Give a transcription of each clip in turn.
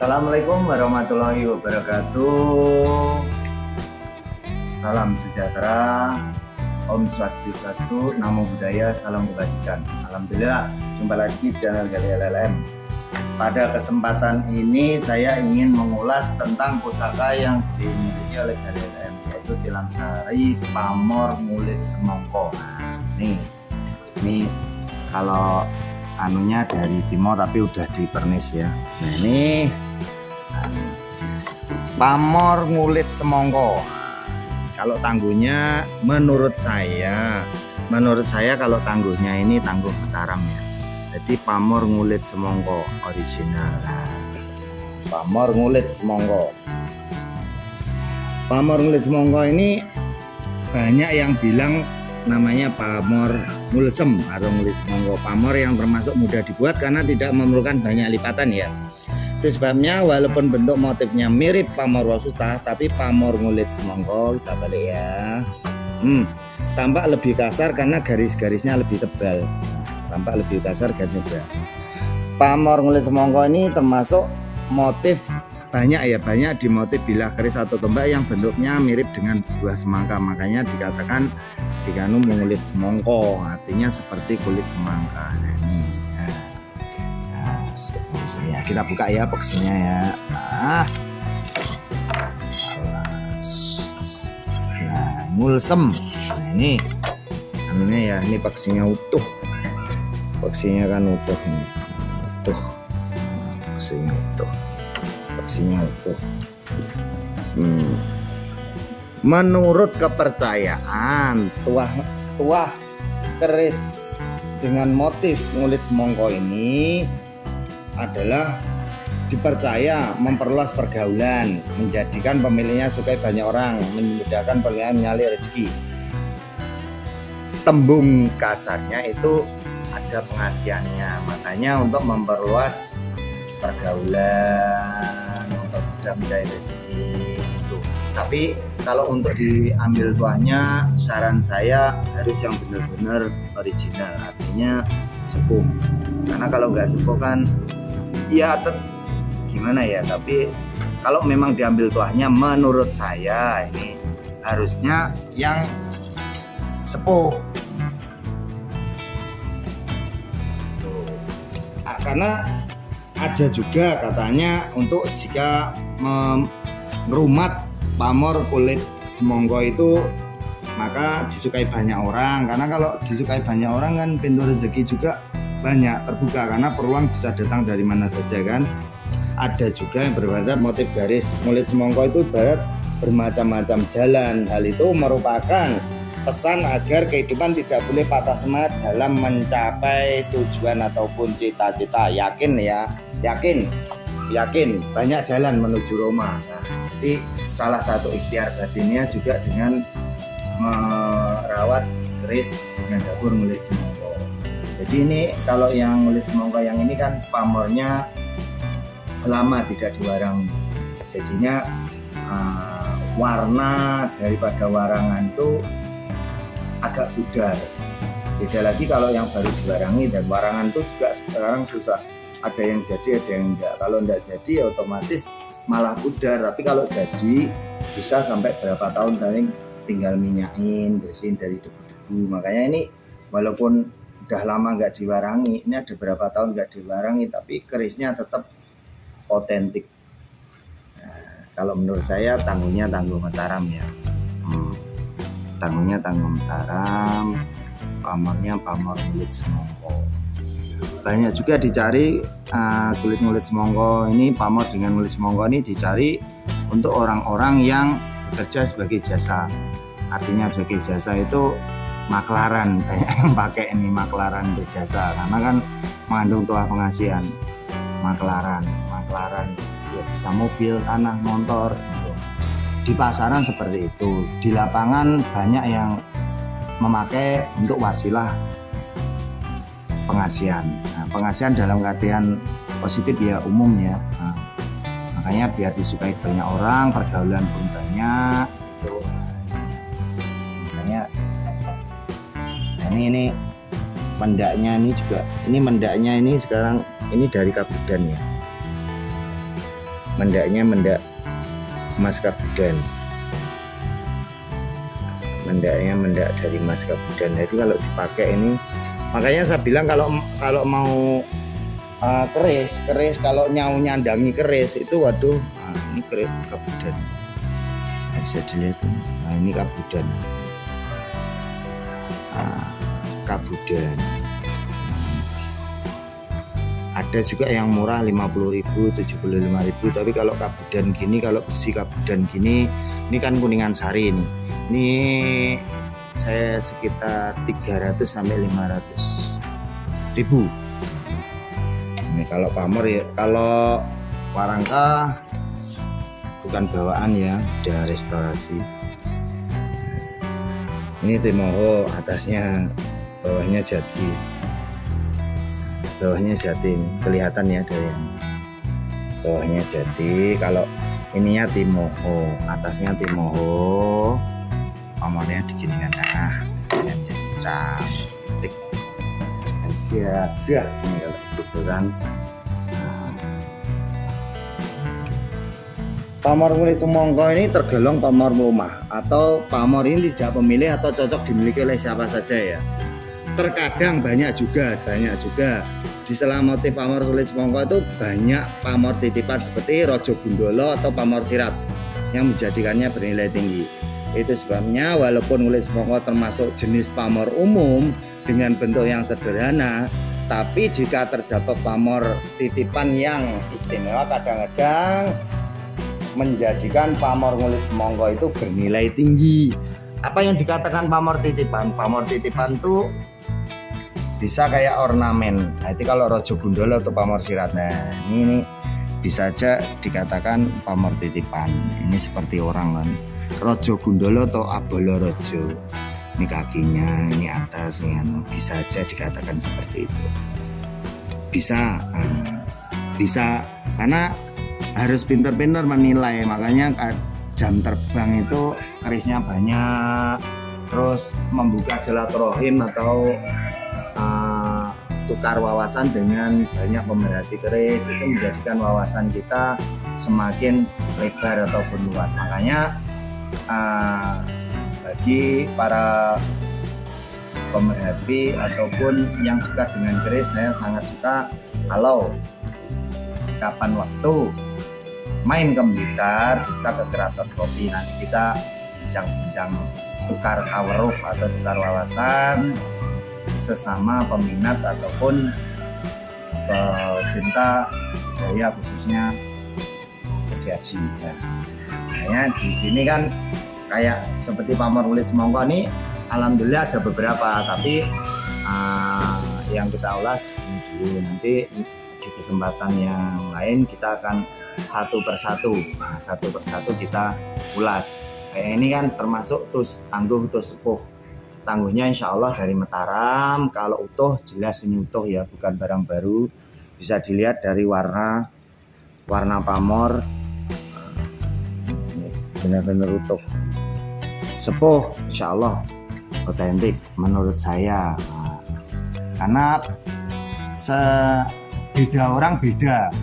Assalamualaikum warahmatullahi wabarakatuh. Salam sejahtera, Om Swastiastu, Namo Buddhaya, salam kebajikan. Alhamdulillah, jumpa lagi di channel Gali LLM. Pada kesempatan ini saya ingin mengulas tentang pusaka yang dimiliki oleh Gali LLM, yaitu Tilam Sari Pamor Ngulit Semongko. Nah, ini kalau anunya dari Timo tapi udah dipernis ya. Nah, ini Pamor Ngulit Semongko. Kalau tangguhnya menurut saya kalau tangguhnya ini tangguh Mataram ya. Jadi Pamor Ngulit Semongko original. Pamor Ngulit Semongko. Pamor Ngulit Semongko ini banyak yang bilang namanya Pamor Ngulsem atau Ngulit Semongko. Pamor yang termasuk mudah dibuat karena tidak memerlukan banyak lipatan ya. Itu sebabnya walaupun bentuk motifnya mirip Pamor Wasusta, tapi Pamor Ngulit Semongko, kita balik ya, tampak lebih kasar karena garis-garisnya lebih tebal. Tampak lebih kasar garisnya tebal. Pamor Ngulit Semongko ini termasuk motif banyak di motif bilah keris atau tombak yang bentuknya mirip dengan buah semangka, makanya dikatakan dikanu mengulit semongko, artinya seperti kulit semangka. Nah, ini ya, kita buka ya boxnya ya. Ngulsem. Nah, ini anunya ya, ini boxnya utuh. Boxnya kan utuh ini. Utuh. Boxnya utuh. Menurut kepercayaan, tuah keris dengan motif ngulit semongko ini adalah dipercaya memperluas pergaulan, menjadikan pemiliknya sukai banyak orang, memudahkan pemiliknya menyalip rezeki. Tembung kasarnya itu ada pengasihannya, makanya untuk memperluas pergaulan, mempermudah mencari rezeki itu. Tapi kalau untuk diambil tuahnya, saran saya harus yang benar-benar original, artinya sepuh. Karena kalau nggak sepuh kan ya gimana ya, tapi kalau memang diambil tuahnya menurut saya ini harusnya yang sepuh. Karena ada juga katanya untuk jika merumat pamor kulit semongko itu maka disukai banyak orang, karena kalau disukai banyak orang kan pintu rezeki juga banyak terbuka karena peluang bisa datang dari mana saja kan. Ada juga yang berpendapat motif garis kulit semongko itu ibarat bermacam-macam jalan. Hal itu merupakan pesan agar kehidupan tidak boleh patah semangat dalam mencapai tujuan ataupun cita-cita. Yakin ya, yakin banyak jalan menuju Roma. Nah, jadi salah satu ikhtiar batinnya juga dengan merawat keris dengan dapur ngulit semongko. Jadi ini kalau yang ngulit semongko yang ini kan pamornya lama tidak diwarang, jadinya warna daripada warangan itu agak pudar. Beda lagi kalau yang baru diwarangi, dan warangan itu juga sekarang susah, ada yang jadi ada yang enggak. Kalau enggak jadi ya otomatis malah pudar, tapi kalau jadi bisa sampai berapa tahun tinggal minyakin, bersihin dari debu-debu. Makanya ini walaupun udah lama nggak diwarangi, ini ada berapa tahun nggak diwarangi, tapi kerisnya tetap otentik. Nah, kalau menurut saya tangguhnya tangguh Mataram ya. Tangguhnya tangguh Mataram, pamornya Pamor Ngulit Semongko. Banyak juga dicari kulit ngulit semongko ini, pamor dengan ngulit semongko ini dicari untuk orang-orang yang bekerja sebagai jasa. Artinya sebagai jasa itu maklaran, banyak yang pakai ini maklaran untuk jasa karena kan mengandung tuah pengasihan. Maklaran ya, bisa mobil, tanah, motor gitu. Di pasaran seperti itu, di lapangan banyak yang memakai untuk wasilah pengasihan. Nah, pengasihan dalam keadaan positif ya umumnya. Nah, makanya biar disukai banyak orang, pergaulan pun banyak gitu. Makanya ini mendaknya ini juga, ini mendaknya ini sekarang ini dari Kabudan ya. mendaknya mendak emas kabudan. Mendaknya mendak dari emas kabudan. Jadi kalau dipakai ini, makanya saya bilang kalau mau keris kalau nyandangi keris itu waduh, ini keris kabudan. Bisa dilihat, nah ini kabudan. Kabudan. Ada juga yang murah 50.000, 75.000, tapi kalau kabudan gini, kalau besi kabudan gini, ini kan Kuningan Sari ini. Ini saya sekitar 300 sampai 500.000. Ini kalau pamor ya, kalau warangka bukan bawaan ya, udah restorasi. Ini Timoho, atasnya, bawahnya jati. Bawahnya jati, kelihatan ya dari bawahnya jati. Kalau ininya Timoho, atasnya Timoho, pamornya diginikan tengah, dan cantik. Gagah ini kalau ukuran. Pamor kulit semongko ini tergolong pamor rumah, atau pamor ini tidak pemilih atau cocok dimiliki oleh siapa saja ya. Terkadang banyak juga di sela motif pamor kulit semongko itu banyak pamor titipan seperti Rojo Gundolo atau pamor sirat yang menjadikannya bernilai tinggi. Itu sebabnya walaupun kulit semongko termasuk jenis pamor umum dengan bentuk yang sederhana, tapi jika terdapat pamor titipan yang istimewa, kadang-kadang menjadikan pamor kulit semongko itu bernilai tinggi. Apa yang dikatakan pamor titipan? Pamor titipan itu bisa kayak ornamen. Nah, itu kalau Rojo Gundolo atau pamor sirat. Nah, ini bisa aja dikatakan pamor titipan. Ini seperti orang kan. Rojo Gundolo atau Abolo Rojo. Ini kakinya, ini atas, ini bisa aja dikatakan seperti itu. Bisa karena harus pintar-pintar menilai. Makanya jam terbang itu kerisnya banyak, terus membuka silaturahim atau tukar wawasan dengan banyak pemerhati keris itu menjadikan wawasan kita semakin lebar ataupun luas. Makanya bagi para pemerhati ataupun yang suka dengan keris, saya sangat suka kalau kapan waktu main ke Blitar bisa ke Keraton Kopi, nanti kita bincang-bincang tukar tawaruf atau tukar wawasan sesama peminat ataupun pecinta budaya khususnya Siaji. Nah, makanya di sini kan kayak seperti pamor kulit semongko ini, alhamdulillah ada beberapa, tapi yang kita ulas ini dulu. Nanti di kesempatan yang lain kita akan satu persatu kita ulas. Kayak ini kan termasuk tangguh tus sepuh. Tangguhnya insya Allah dari Mataram. Kalau utuh jelas ini utuh ya, bukan barang baru. Bisa dilihat dari warna pamor, benar-benar utuh. Sepuh insya Allah otentik menurut saya. Karena beda orang beda,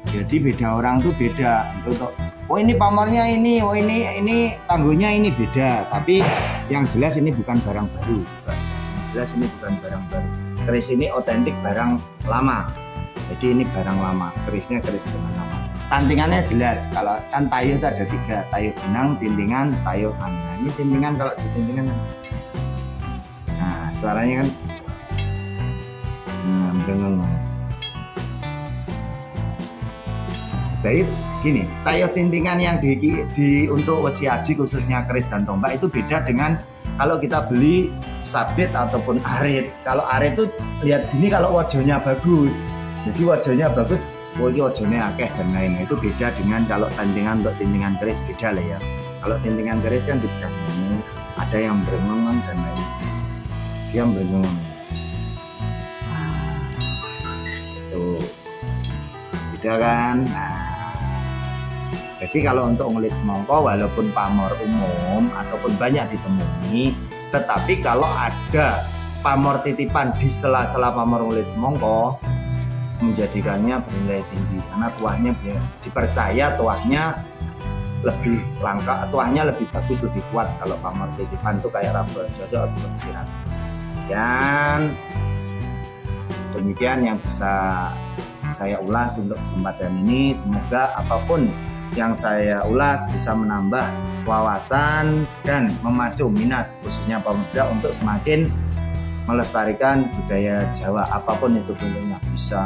jadi beda orang tuh beda untuk oh ini pamornya ini, oh ini tangguhnya ini beda, tapi yang jelas ini bukan barang baru. Yang jelas ini bukan barang baru. Keris ini otentik barang lama, jadi ini barang lama. Kerisnya keris zaman lama. Tantingannya jelas, kalau kan tayuh itu ada 3, tayuh benang, tintingan, tayuh angin. Ini tintingan, kalau di tintingan nah suaranya kan bengong. Jadi gini, tayuh tintingan yang untuk wesiaji khususnya keris dan tombak itu beda dengan kalau kita beli sabit ataupun arit. Kalau arit itu lihat gini, kalau wajahnya bagus, jadi wajahnya bagus, oh ini wajahnya akeh dan lain. Itu beda dengan kalau tintingan, untuk tintingan keris beda lah ya. Kalau tintingan keris kan tidak ini, ada yang berengongan dan lain. Dia berengongan. Tuh beda kan. Jadi kalau untuk kulit semongko walaupun pamor umum ataupun banyak ditemui, tetapi kalau ada pamor titipan di sela-sela pamor kulit semongko, menjadikannya bernilai tinggi karena tuahnya dipercaya tuahnya lebih langka, tuahnya lebih bagus, lebih kuat kalau pamor titipan itu kayak Rabbul Jodo atau tersirat. Dan demikian yang bisa saya ulas untuk kesempatan ini. Semoga apapun yang saya ulas bisa menambah wawasan dan memacu minat khususnya pemuda untuk semakin melestarikan budaya Jawa apapun itu bentuknya, bisa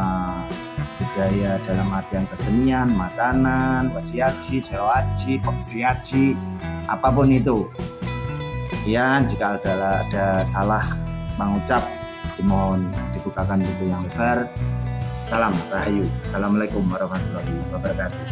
budaya dalam artian kesenian, makanan, wesiaji, sewaji, peksiaji, apapun itu. Sekian, jika ada salah mengucap dimohon dibukakan pintu yang lebar. Salam Rahayu. Assalamualaikum warahmatullahi wabarakatuh.